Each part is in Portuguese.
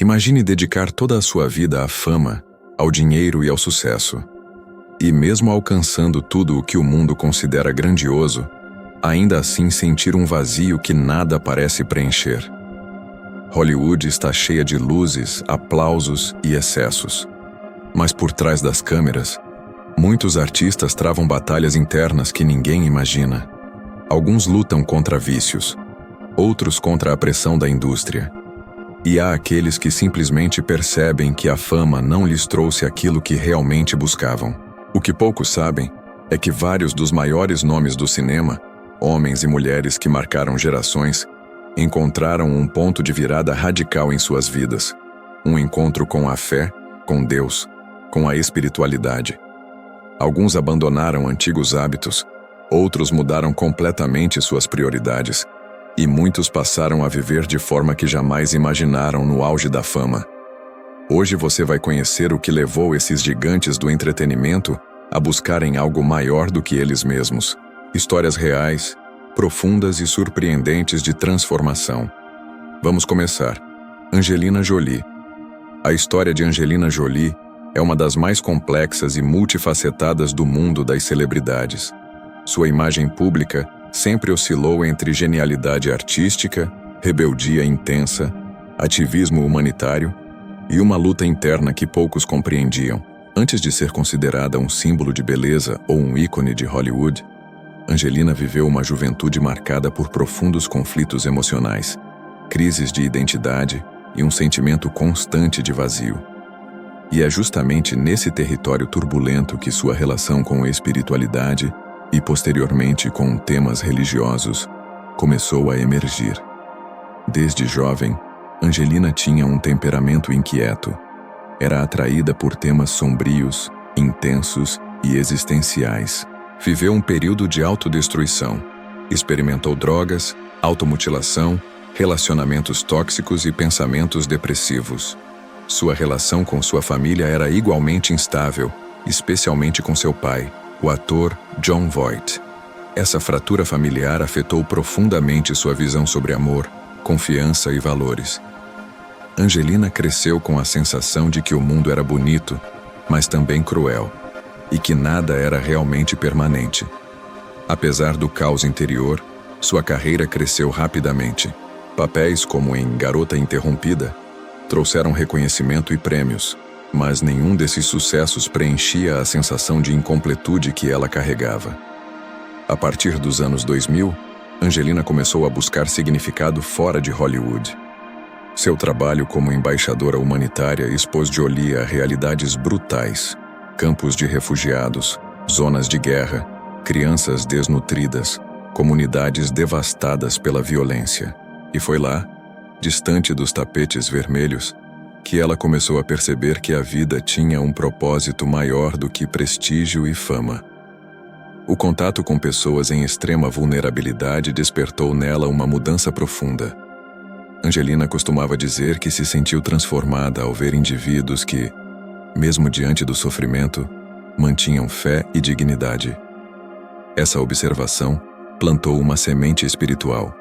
Imagine dedicar toda a sua vida à fama, ao dinheiro e ao sucesso. E mesmo alcançando tudo o que o mundo considera grandioso, ainda assim sentir um vazio que nada parece preencher. Hollywood está cheia de luzes, aplausos e excessos. Mas por trás das câmeras, muitos artistas travam batalhas internas que ninguém imagina. Alguns lutam contra vícios, outros contra a pressão da indústria. E há aqueles que simplesmente percebem que a fama não lhes trouxe aquilo que realmente buscavam. O que poucos sabem é que vários dos maiores nomes do cinema, homens e mulheres que marcaram gerações, encontraram um ponto de virada radical em suas vidas. Um encontro com a fé, com Deus, com a espiritualidade. Alguns abandonaram antigos hábitos, outros mudaram completamente suas prioridades, e muitos passaram a viver de forma que jamais imaginaram no auge da fama. Hoje você vai conhecer o que levou esses gigantes do entretenimento a buscarem algo maior do que eles mesmos. Histórias reais, profundas e surpreendentes de transformação. Vamos começar. Angelina Jolie. A história de Angelina Jolie é uma das mais complexas e multifacetadas do mundo das celebridades. Sua imagem pública sempre oscilou entre genialidade artística, rebeldia intensa, ativismo humanitário e uma luta interna que poucos compreendiam. Antes de ser considerada um símbolo de beleza ou um ícone de Hollywood, Angelina viveu uma juventude marcada por profundos conflitos emocionais, crises de identidade e um sentimento constante de vazio. E é justamente nesse território turbulento que sua relação com a espiritualidade e, posteriormente, com temas religiosos, começou a emergir. Desde jovem, Angelina tinha um temperamento inquieto. Era atraída por temas sombrios, intensos e existenciais. Viveu um período de autodestruição. Experimentou drogas, automutilação, relacionamentos tóxicos e pensamentos depressivos. Sua relação com sua família era igualmente instável, especialmente com seu pai, o ator Jon Voight. Essa fratura familiar afetou profundamente sua visão sobre amor, confiança e valores. Angelina cresceu com a sensação de que o mundo era bonito, mas também cruel, e que nada era realmente permanente. Apesar do caos interior, sua carreira cresceu rapidamente. Papéis como em Garota Interrompida trouxeram reconhecimento e prêmios, mas nenhum desses sucessos preenchia a sensação de incompletude que ela carregava. A partir dos anos 2000, Angelina começou a buscar significado fora de Hollywood. Seu trabalho como embaixadora humanitária expôs Jolie a realidades brutais: campos de refugiados, zonas de guerra, crianças desnutridas, comunidades devastadas pela violência. E foi lá, distante dos tapetes vermelhos, que ela começou a perceber que a vida tinha um propósito maior do que prestígio e fama. O contato com pessoas em extrema vulnerabilidade despertou nela uma mudança profunda. Angelina costumava dizer que se sentiu transformada ao ver indivíduos que, mesmo diante do sofrimento, mantinham fé e dignidade. Essa observação plantou uma semente espiritual.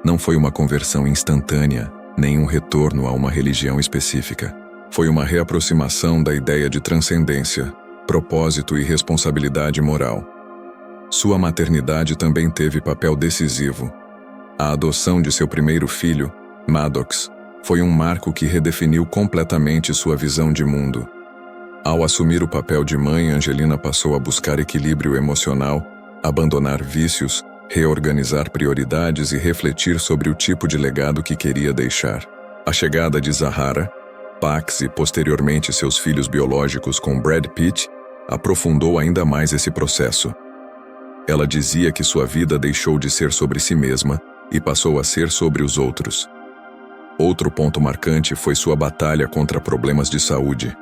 Não foi uma conversão instantânea, nem um retorno a uma religião específica. Foi uma reaproximação da ideia de transcendência, propósito e responsabilidade moral. Sua maternidade também teve papel decisivo. A adoção de seu primeiro filho, Maddox, foi um marco que redefiniu completamente sua visão de mundo. Ao assumir o papel de mãe, Angelina passou a buscar equilíbrio emocional, abandonar vícios, reorganizar prioridades e refletir sobre o tipo de legado que queria deixar. A chegada de Zahara, Pax e posteriormente seus filhos biológicos com Brad Pitt aprofundou ainda mais esse processo. Ela dizia que sua vida deixou de ser sobre si mesma e passou a ser sobre os outros. Outro ponto marcante foi sua batalha contra problemas de saúde,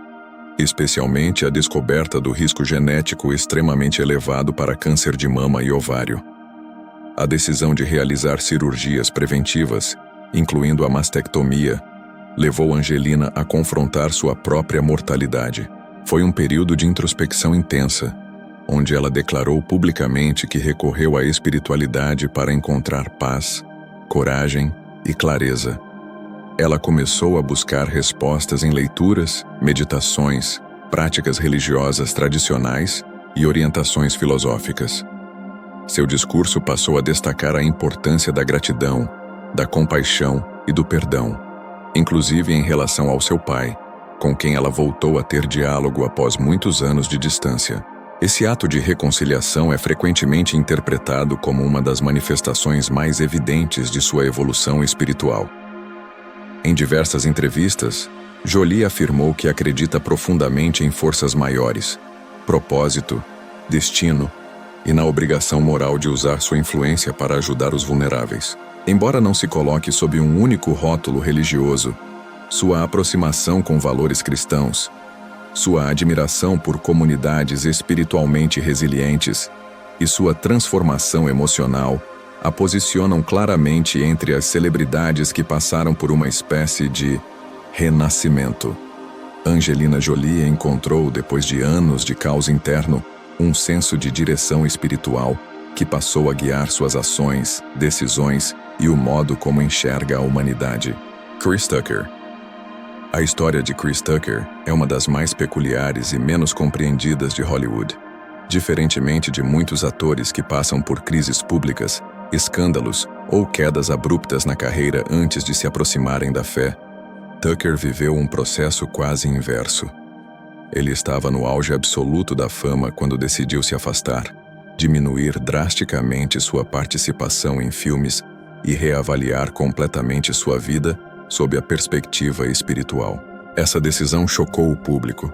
especialmente a descoberta do risco genético extremamente elevado para câncer de mama e ovário. A decisão de realizar cirurgias preventivas, incluindo a mastectomia, levou Angelina a confrontar sua própria mortalidade. Foi um período de introspecção intensa, onde ela declarou publicamente que recorreu à espiritualidade para encontrar paz, coragem e clareza. Ela começou a buscar respostas em leituras, meditações, práticas religiosas tradicionais e orientações filosóficas. Seu discurso passou a destacar a importância da gratidão, da compaixão e do perdão, inclusive em relação ao seu pai, com quem ela voltou a ter diálogo após muitos anos de distância. Esse ato de reconciliação é frequentemente interpretado como uma das manifestações mais evidentes de sua evolução espiritual. Em diversas entrevistas, Jolie afirmou que acredita profundamente em forças maiores, propósito, destino e na obrigação moral de usar sua influência para ajudar os vulneráveis. Embora não se coloque sob um único rótulo religioso, sua aproximação com valores cristãos, sua admiração por comunidades espiritualmente resilientes e sua transformação emocional a posicionam claramente entre as celebridades que passaram por uma espécie de renascimento. Angelina Jolie encontrou, depois de anos de caos interno, um senso de direção espiritual que passou a guiar suas ações, decisões e o modo como enxerga a humanidade. Chris Tucker. A história de Chris Tucker é uma das mais peculiares e menos compreendidas de Hollywood. Diferentemente de muitos atores que passam por crises públicas, escândalos ou quedas abruptas na carreira antes de se aproximarem da fé, Tucker viveu um processo quase inverso. Ele estava no auge absoluto da fama quando decidiu se afastar, diminuir drasticamente sua participação em filmes e reavaliar completamente sua vida sob a perspectiva espiritual. Essa decisão chocou o público,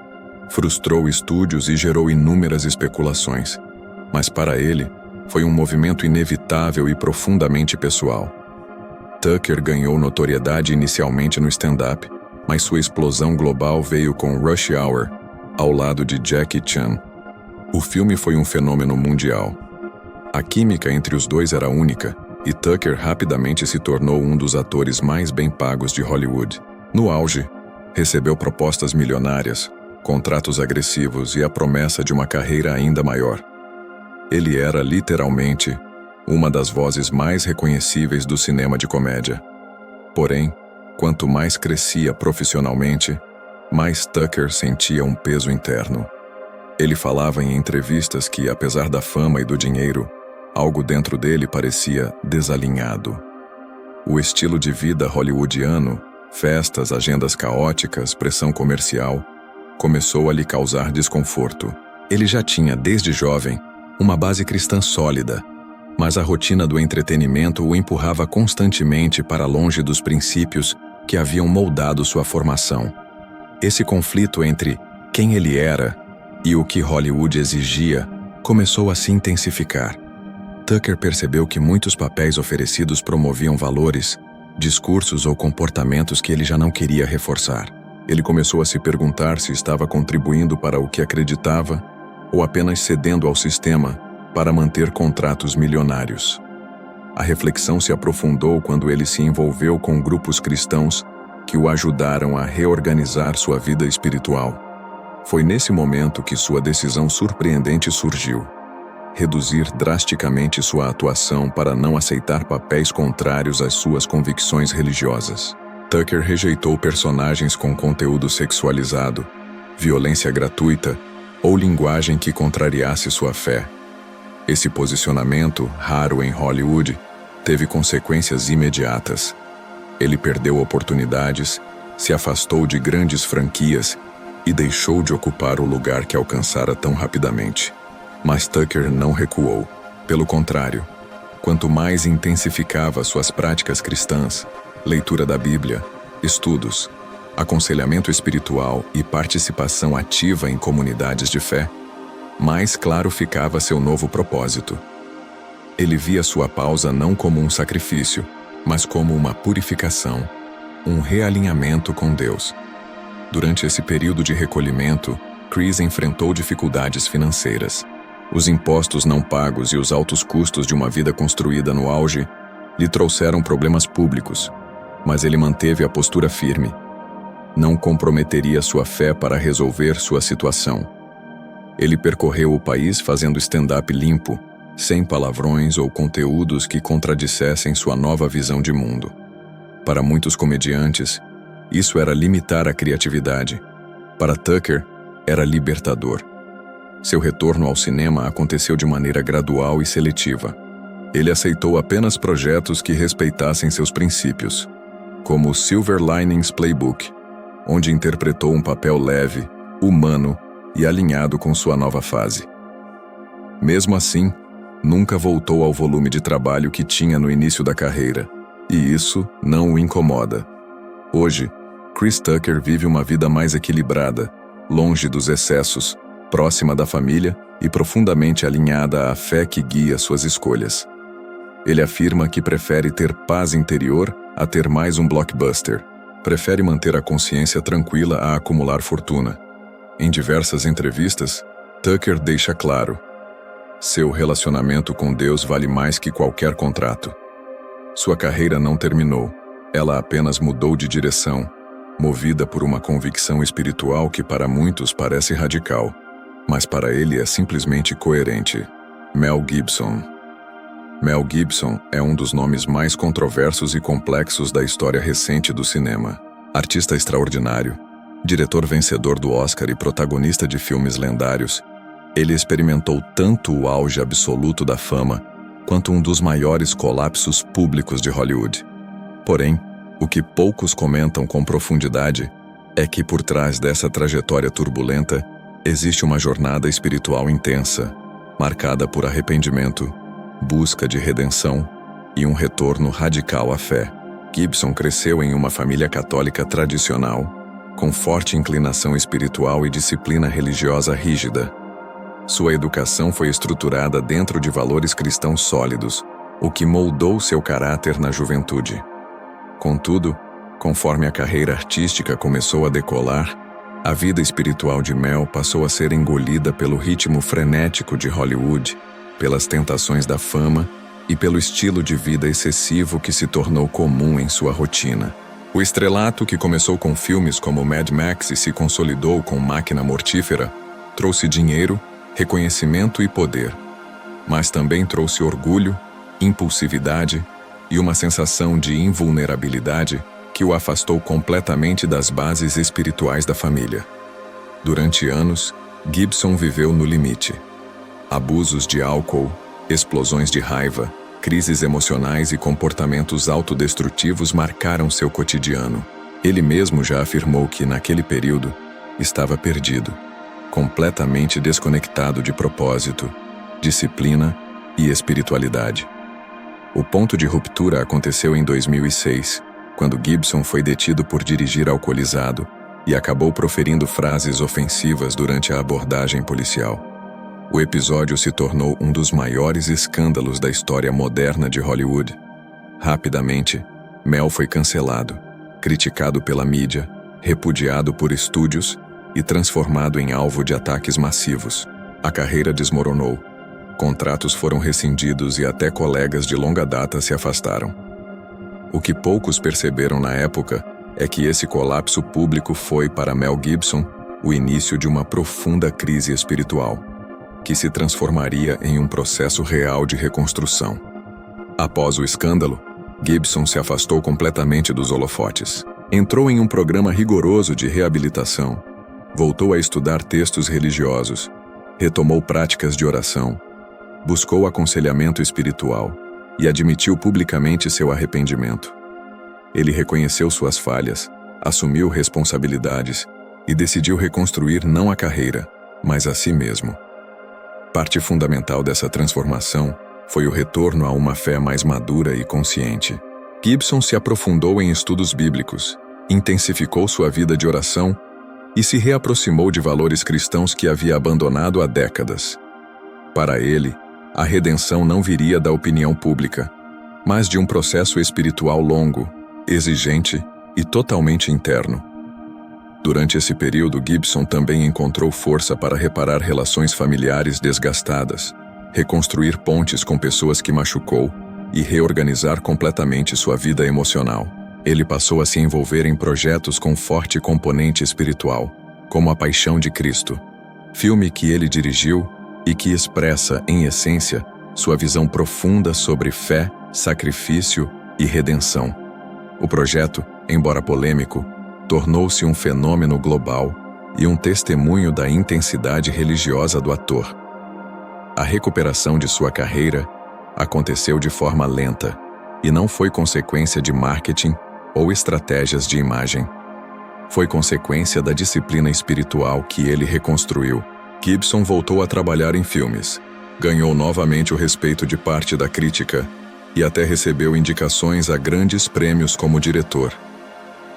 frustrou estúdios e gerou inúmeras especulações. Mas para ele, foi um movimento inevitável e profundamente pessoal. Tucker ganhou notoriedade inicialmente no stand-up, mas sua explosão global veio com Rush Hour, ao lado de Jackie Chan. O filme foi um fenômeno mundial. A química entre os dois era única, e Tucker rapidamente se tornou um dos atores mais bem pagos de Hollywood. No auge, recebeu propostas milionárias, contratos agressivos e a promessa de uma carreira ainda maior. Ele era, literalmente, uma das vozes mais reconhecíveis do cinema de comédia. Porém, quanto mais crescia profissionalmente, mais Tucker sentia um peso interno. Ele falava em entrevistas que, apesar da fama e do dinheiro, algo dentro dele parecia desalinhado. O estilo de vida hollywoodiano, festas, agendas caóticas, pressão comercial, começou a lhe causar desconforto. Ele já tinha, desde jovem, uma base cristã sólida, mas a rotina do entretenimento o empurrava constantemente para longe dos princípios que haviam moldado sua formação. Esse conflito entre quem ele era e o que Hollywood exigia começou a se intensificar. Tucker percebeu que muitos papéis oferecidos promoviam valores, discursos ou comportamentos que ele já não queria reforçar. Ele começou a se perguntar se estava contribuindo para o que acreditava ou apenas cedendo ao sistema para manter contratos milionários. A reflexão se aprofundou quando ele se envolveu com grupos cristãos que o ajudaram a reorganizar sua vida espiritual. Foi nesse momento que sua decisão surpreendente surgiu: reduzir drasticamente sua atuação para não aceitar papéis contrários às suas convicções religiosas. Tucker rejeitou personagens com conteúdo sexualizado, violência gratuita ou linguagem que contrariasse sua fé. Esse posicionamento, raro em Hollywood, teve consequências imediatas. Ele perdeu oportunidades, se afastou de grandes franquias e deixou de ocupar o lugar que alcançara tão rapidamente. Mas Tucker não recuou. Pelo contrário, quanto mais intensificava suas práticas cristãs, leitura da Bíblia, estudos, aconselhamento espiritual e participação ativa em comunidades de fé, mais claro ficava seu novo propósito. Ele via sua pausa não como um sacrifício, mas como uma purificação, um realinhamento com Deus. Durante esse período de recolhimento, Chris enfrentou dificuldades financeiras. Os impostos não pagos e os altos custos de uma vida construída no auge lhe trouxeram problemas públicos, mas ele manteve a postura firme. Não comprometeria sua fé para resolver sua situação. Ele percorreu o país fazendo stand-up limpo, sem palavrões ou conteúdos que contradissessem sua nova visão de mundo. Para muitos comediantes, isso era limitar a criatividade. Para Tucker, era libertador. Seu retorno ao cinema aconteceu de maneira gradual e seletiva. Ele aceitou apenas projetos que respeitassem seus princípios, como o Silver Linings Playbook, onde interpretou um papel leve, humano e alinhado com sua nova fase. Mesmo assim, nunca voltou ao volume de trabalho que tinha no início da carreira, e isso não o incomoda. Hoje, Chris Tucker vive uma vida mais equilibrada, longe dos excessos, próxima da família e profundamente alinhada à fé que guia suas escolhas. Ele afirma que prefere ter paz interior a ter mais um blockbuster. Prefere manter a consciência tranquila a acumular fortuna. Em diversas entrevistas, Tucker deixa claro: seu relacionamento com Deus vale mais que qualquer contrato. Sua carreira não terminou, ela apenas mudou de direção, movida por uma convicção espiritual que para muitos parece radical, mas para ele é simplesmente coerente. Mel Gibson. Mel Gibson é um dos nomes mais controversos e complexos da história recente do cinema. Artista extraordinário, diretor vencedor do Oscar e protagonista de filmes lendários, ele experimentou tanto o auge absoluto da fama quanto um dos maiores colapsos públicos de Hollywood. Porém, o que poucos comentam com profundidade é que por trás dessa trajetória turbulenta existe uma jornada espiritual intensa, marcada por arrependimento, busca de redenção e um retorno radical à fé. Gibson cresceu em uma família católica tradicional, com forte inclinação espiritual e disciplina religiosa rígida. Sua educação foi estruturada dentro de valores cristãos sólidos, o que moldou seu caráter na juventude. Contudo, conforme a carreira artística começou a decolar, a vida espiritual de Mel passou a ser engolida pelo ritmo frenético de Hollywood, pelas tentações da fama e pelo estilo de vida excessivo que se tornou comum em sua rotina. O estrelato, que começou com filmes como Mad Max e se consolidou com Máquina Mortífera, trouxe dinheiro, reconhecimento e poder, mas também trouxe orgulho, impulsividade e uma sensação de invulnerabilidade que o afastou completamente das bases espirituais da família. Durante anos, Gibson viveu no limite. Abusos de álcool, explosões de raiva, crises emocionais e comportamentos autodestrutivos marcaram seu cotidiano. Ele mesmo já afirmou que, naquele período, estava perdido, completamente desconectado de propósito, disciplina e espiritualidade. O ponto de ruptura aconteceu em 2006, quando Gibson foi detido por dirigir alcoolizado e acabou proferindo frases ofensivas durante a abordagem policial. O episódio se tornou um dos maiores escândalos da história moderna de Hollywood. Rapidamente, Mel foi cancelado, criticado pela mídia, repudiado por estúdios e transformado em alvo de ataques massivos. A carreira desmoronou, contratos foram rescindidos e até colegas de longa data se afastaram. O que poucos perceberam na época é que esse colapso público foi, para Mel Gibson, o início de uma profunda crise espiritual, que se transformaria em um processo real de reconstrução. Após o escândalo, Gibson se afastou completamente dos holofotes. Entrou em um programa rigoroso de reabilitação, voltou a estudar textos religiosos, retomou práticas de oração, buscou aconselhamento espiritual e admitiu publicamente seu arrependimento. Ele reconheceu suas falhas, assumiu responsabilidades e decidiu reconstruir não a carreira, mas a si mesmo. Parte fundamental dessa transformação foi o retorno a uma fé mais madura e consciente. Gibson se aprofundou em estudos bíblicos, intensificou sua vida de oração e se reaproximou de valores cristãos que havia abandonado há décadas. Para ele, a redenção não viria da opinião pública, mas de um processo espiritual longo, exigente e totalmente interno. Durante esse período, Gibson também encontrou força para reparar relações familiares desgastadas, reconstruir pontes com pessoas que machucou e reorganizar completamente sua vida emocional. Ele passou a se envolver em projetos com forte componente espiritual, como A Paixão de Cristo, filme que ele dirigiu e que expressa, em essência, sua visão profunda sobre fé, sacrifício e redenção. O projeto, embora polêmico, tornou-se um fenômeno global e um testemunho da intensidade religiosa do ator. A recuperação de sua carreira aconteceu de forma lenta e não foi consequência de marketing ou estratégias de imagem. Foi consequência da disciplina espiritual que ele reconstruiu. Gibson voltou a trabalhar em filmes, ganhou novamente o respeito de parte da crítica e até recebeu indicações a grandes prêmios como diretor.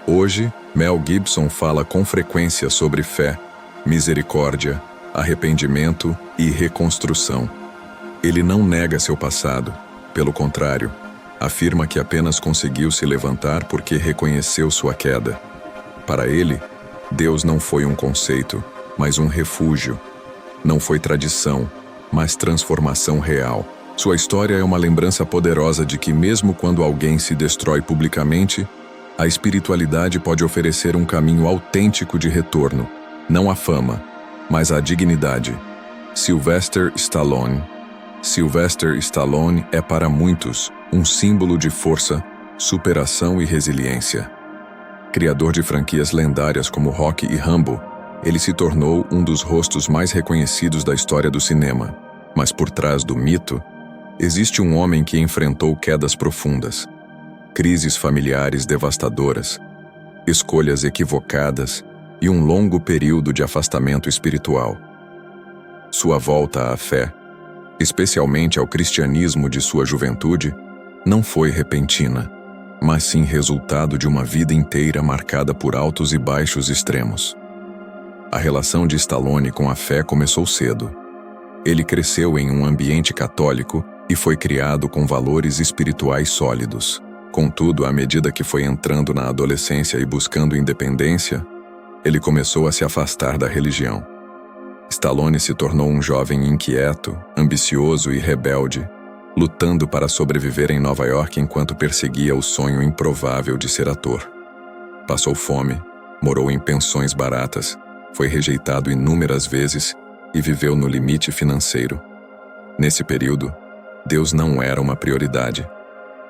Hoje, Mel Gibson fala com frequência sobre fé, misericórdia, arrependimento e reconstrução. Ele não nega seu passado, pelo contrário, afirma que apenas conseguiu se levantar porque reconheceu sua queda. Para ele, Deus não foi um conceito, mas um refúgio. Não foi tradição, mas transformação real. Sua história é uma lembrança poderosa de que mesmo quando alguém se destrói publicamente, a espiritualidade pode oferecer um caminho autêntico de retorno, não a fama, mas a dignidade. Sylvester Stallone. Sylvester Stallone é para muitos um símbolo de força, superação e resiliência. Criador de franquias lendárias como Rocky e Rambo, ele se tornou um dos rostos mais reconhecidos da história do cinema. Mas por trás do mito, existe um homem que enfrentou quedas profundas, crises familiares devastadoras, escolhas equivocadas e um longo período de afastamento espiritual. Sua volta à fé, especialmente ao cristianismo de sua juventude, não foi repentina, mas sim resultado de uma vida inteira marcada por altos e baixos extremos. A relação de Stallone com a fé começou cedo. Ele cresceu em um ambiente católico e foi criado com valores espirituais sólidos. Contudo, à medida que foi entrando na adolescência e buscando independência, ele começou a se afastar da religião. Stallone se tornou um jovem inquieto, ambicioso e rebelde, lutando para sobreviver em Nova York enquanto perseguia o sonho improvável de ser ator. Passou fome, morou em pensões baratas, foi rejeitado inúmeras vezes e viveu no limite financeiro. Nesse período, Deus não era uma prioridade.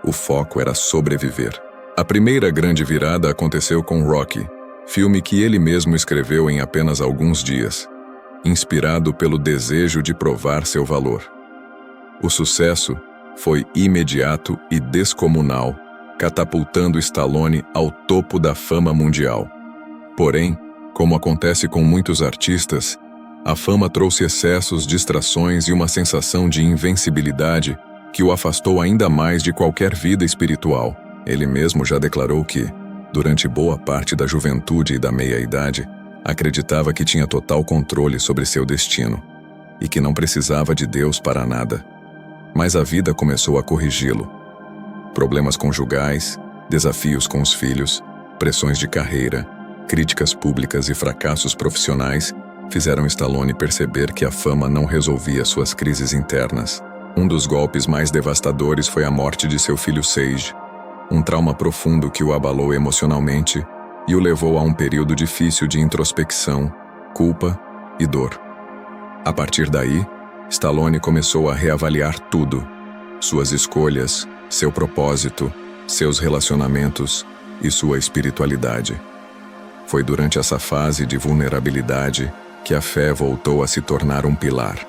O foco era sobreviver. A primeira grande virada aconteceu com Rocky, filme que ele mesmo escreveu em apenas alguns dias, inspirado pelo desejo de provar seu valor. O sucesso foi imediato e descomunal, catapultando Stallone ao topo da fama mundial. Porém, como acontece com muitos artistas, a fama trouxe excessos, distrações e uma sensação de invencibilidade que o afastou ainda mais de qualquer vida espiritual. Ele mesmo já declarou que, durante boa parte da juventude e da meia-idade, acreditava que tinha total controle sobre seu destino e que não precisava de Deus para nada. Mas a vida começou a corrigi-lo. Problemas conjugais, desafios com os filhos, pressões de carreira, críticas públicas e fracassos profissionais fizeram Stallone perceber que a fama não resolvia suas crises internas. Um dos golpes mais devastadores foi a morte de seu filho Sage, um trauma profundo que o abalou emocionalmente e o levou a um período difícil de introspecção, culpa e dor. A partir daí, Stallone começou a reavaliar tudo: suas escolhas, seu propósito, seus relacionamentos e sua espiritualidade. Foi durante essa fase de vulnerabilidade que a fé voltou a se tornar um pilar.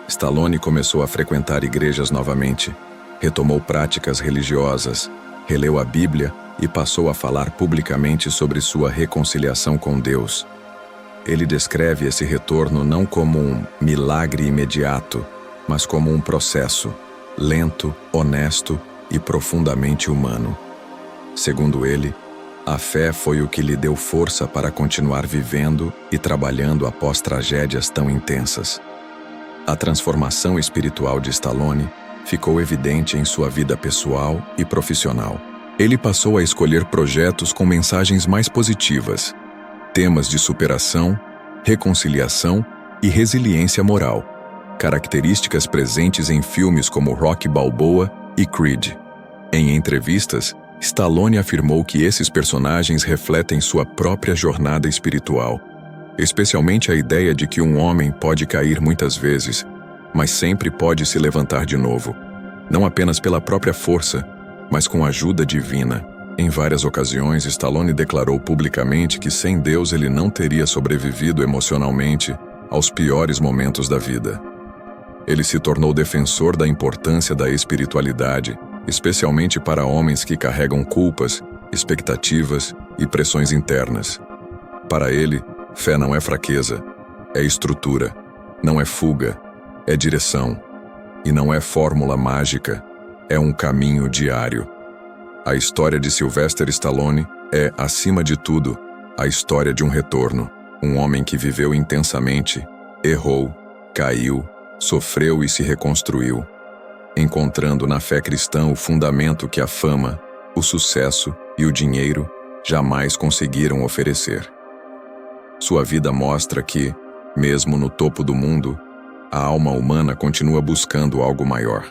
Stallone começou a frequentar igrejas novamente, retomou práticas religiosas, releu a Bíblia e passou a falar publicamente sobre sua reconciliação com Deus. Ele descreve esse retorno não como um milagre imediato, mas como um processo, lento, honesto e profundamente humano. Segundo ele, a fé foi o que lhe deu força para continuar vivendo e trabalhando após tragédias tão intensas. A transformação espiritual de Stallone ficou evidente em sua vida pessoal e profissional. Ele passou a escolher projetos com mensagens mais positivas, temas de superação, reconciliação e resiliência moral, características presentes em filmes como Rocky Balboa e Creed. Em entrevistas, Stallone afirmou que esses personagens refletem sua própria jornada espiritual, especialmente a ideia de que um homem pode cair muitas vezes, mas sempre pode se levantar de novo, não apenas pela própria força, mas com ajuda divina. Em várias ocasiões, Stallone declarou publicamente que sem Deus ele não teria sobrevivido emocionalmente aos piores momentos da vida. Ele se tornou defensor da importância da espiritualidade, especialmente para homens que carregam culpas, expectativas e pressões internas. Para ele, fé não é fraqueza, é estrutura, não é fuga, é direção. E não é fórmula mágica, é um caminho diário. A história de Sylvester Stallone é, acima de tudo, a história de um retorno. Um homem que viveu intensamente, errou, caiu, sofreu e se reconstruiu, encontrando na fé cristã o fundamento que a fama, o sucesso e o dinheiro jamais conseguiram oferecer. Sua vida mostra que, mesmo no topo do mundo, a alma humana continua buscando algo maior.